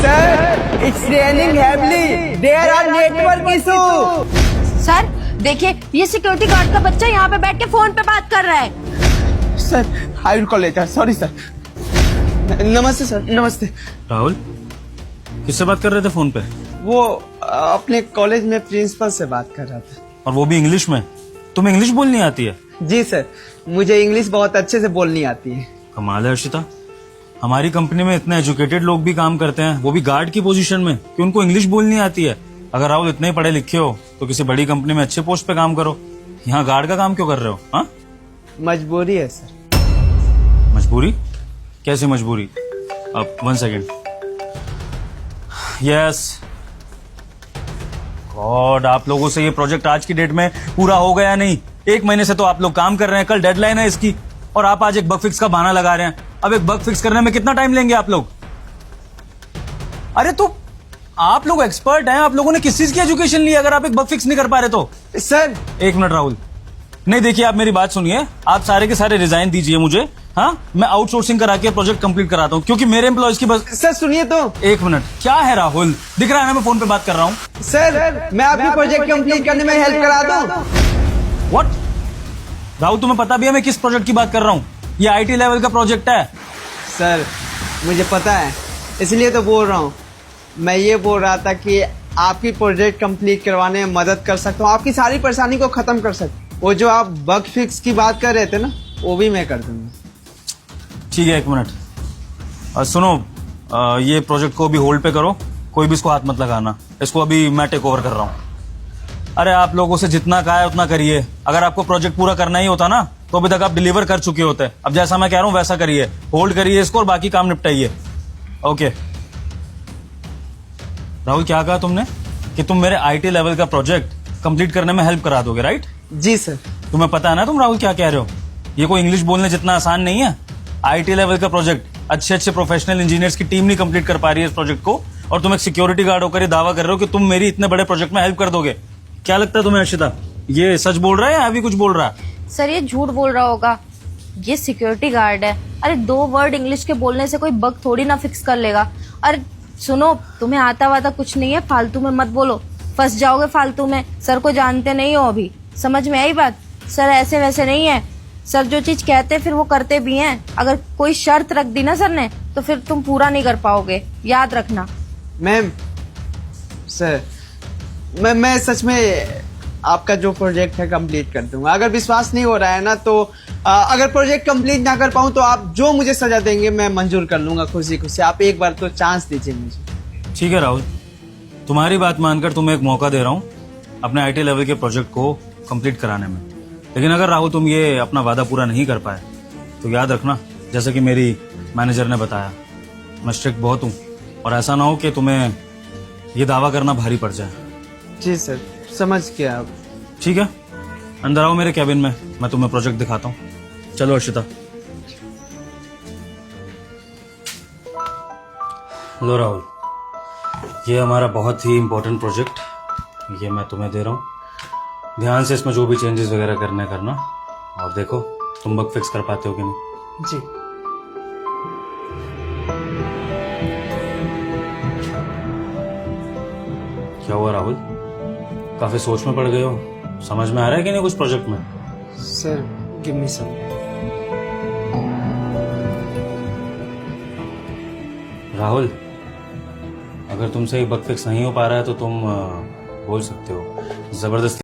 Sir, it's raining heavily. There are network issue. Sir देखिए, ये security guard का बच्चा यहाँ पे बैठ के फोन पे बात कर रहा है। Sir, I will call later. Sorry, sir. नमस्ते सर, नमस्ते। राहुल, किससे बात कर रहे थे फोन पे? वो अपने कॉलेज में प्रिंसिपल से बात कर रहा था। और वो भी इंग्लिश में? तुम्हें इंग्लिश बोलनी आती है? जी सर, मुझे इंग्लिश बहुत अच्छे से बोलनी आती है। कमाल है हर्षिता, हमारी कंपनी में इतने एजुकेटेड लोग भी काम करते हैं, वो भी गार्ड की पोजीशन में, कि उनको इंग्लिश बोलनी आती है। अगर राहुल इतने ही पढ़े लिखे हो तो किसी बड़ी कंपनी में अच्छे पोस्ट पे काम करो। यहाँ गार्ड का काम क्यों कर रहे हो? हाँ, मजबूरी है सर। मजबूरी? कैसी मजबूरी? अब 1 सेकेंड। यस गॉड, आप लोगों से ये प्रोजेक्ट आज की डेट में पूरा हो गया नहीं? 1 महीने से तो आप लोग काम कर रहे हैं, कल डेडलाइन है इसकी, और आप आज एक बग फिक्स का बहाना लगा रहे हैं। अब एक बग फिक्स करने में कितना टाइम लेंगे आप लोग? अरे तो आप लोग एक्सपर्ट हैं, आप लोगों ने किस चीज की एजुकेशन ली अगर आप एक बग फिक्स नहीं कर पा रहे तो? सर 1 मिनट राहुल, नहीं देखिए आप मेरी बात सुनिए, आप सारे के सारे रिजाइन दीजिए मुझे। हाँ, मैं आउटसोर्सिंग करा के प्रोजेक्ट कंप्लीट कराता हूँ, क्योंकि मेरे एम्प्लॉयज की बस। सर सुनिए तो। 1 मिनट, क्या है राहुल, दिख रहा है ना मैं फोन पे बात कर रहा हूँ? सर मैं आपकी प्रोजेक्ट कंप्लीट करने में हेल्प करा दूं? व्हाट? राहुल तुम्हें पता भी है मैं किस प्रोजेक्ट की बात कर रहा हूँ? ये आईटी लेवल का प्रोजेक्ट है। सर मुझे पता है, इसलिए तो बोल रहा हूँ। मैं ये बोल रहा था कि आपकी प्रोजेक्ट कंप्लीट करवाने में मदद कर सकता हूँ, आपकी सारी परेशानी को खत्म कर सकता हूँ। वो जो आप बग फिक्स की बात कर रहे थे ना, वो भी मैं कर दूंगा। ठीक है, 1 मिनट। सुनो, ये प्रोजेक्ट को अभी होल्ड पे करो, कोई भी इसको हाथ मत लगाना, इसको अभी मैं टेक ओवर कर रहा हूँ। अरे आप लोगों से जितना कहा है उतना करिए, अगर आपको प्रोजेक्ट पूरा करना ही होता ना तो अभी तक आप डिलीवर कर चुके होते। अब जैसा मैं कह रहा हूँ वैसा करिए, होल्ड करिए इसको और बाकी काम निपटाइए। ओके राहुल, क्या कहा तुमने कि तुम मेरे आईटी लेवल का प्रोजेक्ट कंप्लीट करने में हेल्प करा दोगे, राइट? जी सर। तुम्हें पता है ना तुम राहुल क्या कह रहे हो? ये कोई इंग्लिश बोलने जितना आसान नहीं है। आईटी लेवल का प्रोजेक्ट अच्छे अच्छे प्रोफेशनल इंजीनियर्स की टीम नहीं कंप्लीट कर पा रही है इस प्रोजेक्ट को, और तुम एक सिक्योरिटी गार्ड होकर ये दावा कर रहे हो कि तुम मेरी इतने बड़े प्रोजेक्ट में हेल्प कर दोगे। क्या लगता है तुम्हें हर्षिता, ये सच बोल रहा है या अभी कुछ बोल रहा है? सर ये झूठ बोल रहा होगा, ये सिक्योरिटी गार्ड है। अरे 2 वर्ड इंग्लिश के बोलने से कोई बग थोड़ी ना फिक्स कर लेगा। अरे सुनो, तुम्हें आता वाता कुछ नहीं है, फालतू में मत बोलो, फंस जाओगे फालतू में। सर को जानते नहीं हो अभी, समझ में आई बात? सर ऐसे वैसे नहीं है, सर जो चीज कहते हैं फिर वो करते भी हैं। अगर कोई शर्त रख दी ना सर ने तो फिर तुम पूरा नहीं कर पाओगे, याद रखना। मैम सर, मैं सच में आपका जो प्रोजेक्ट है कंप्लीट कर दूंगा। अगर विश्वास नहीं हो रहा है ना तो अगर प्रोजेक्ट कंप्लीट ना कर पाऊं तो आप जो मुझे सजा देंगे मैं मंजूर कर लूंगा खुशी खुशी। आप एक बार तो चांस दीजिए मुझे। ठीक है राहुल, तुम्हारी बात मानकर तुम्हें एक मौका दे रहा हूँ अपने आईटी लेवल के प्रोजेक्ट को कंप्लीट कराने में। लेकिन अगर राहुल तुम ये अपना वादा पूरा नहीं कर पाए तो याद रखना, जैसे कि मेरी मैनेजर ने बताया, मैं स्ट्रिक्ट बहुत हूँ, और ऐसा ना हो कि तुम्हें ये दावा करना भारी पड़ जाए। जी सर, समझ गया। ठीक है, अंदर आओ मेरे कैबिन में, मैं तुम्हें प्रोजेक्ट दिखाता हूँ। चलो हर्षिता। लो राहुल, ये हमारा बहुत ही इम्पोर्टेंट प्रोजेक्ट, ये मैं तुम्हें दे रहा हूँ। ध्यान से इसमें जो भी चेंजेस वगैरह करना, और देखो तुम बग फिक्स कर पाते हो कि नहीं। जी। क्या हुआ राहुल, काफी सोच में पड़ गए हो? समझ में आ रहा है कि नहीं कुछ प्रोजेक्ट में? सर गिव मी सम। राहुल, अगर तुमसे ये बग फिक्स नहीं हो पा रहा है तो तुम बोल सकते हो, जबरदस्ती